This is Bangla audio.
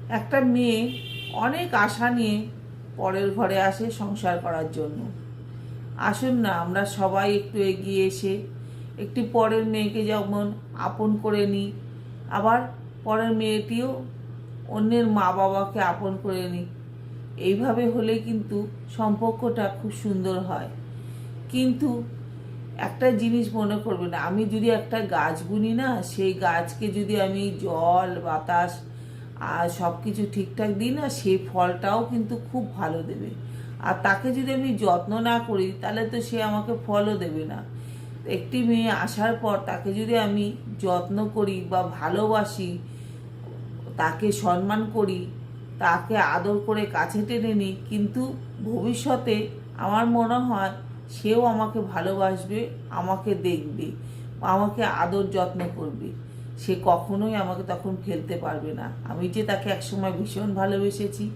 একটা মেয়ে অনেক আশা নিয়ে পরের ঘরে আসে সংসার করার জন্য। আসুন না আমরা সবাই একটু এগিয়ে এসে একটি পরের মেয়েকে যেমন আপন করে নিই, আবার পরের মেয়েটিও অন্যের মা বাবাকে আপন করে নিই। এইভাবে হলে কিন্তু সম্পর্কটা খুব সুন্দর হয়। কিন্তু একটা জিনিস মনে করবে না, আমি যদি একটা গাছ বুনি না, সেই গাছকে যদি আমি জল বাতাস আর সব কিছু ঠিকঠাক দিই না, সেই ফলটাও কিন্তু খুব ভালো দেবে। আর তাকে যদি আমি যত্ন না করি তাহলে তো সে আমাকে ফলও দেবে না। একটি মেয়ে আসার পর তাকে যদি আমি যত্ন করি বা ভালোবাসি, তাকে সম্মান করি, তাকে আদর করে কাছে টেনে নিই, কিন্তু ভবিষ্যতে আমার মনে হয় সেও আমাকে ভালোবাসবে, আমাকে দেখবে, আমাকে আদর যত্ন করবে। সে কখনোই আমাকে তখন ফেলতে পারবে না। আমি যে তাকে একসময় ভীষণ ভালোবেসেছি।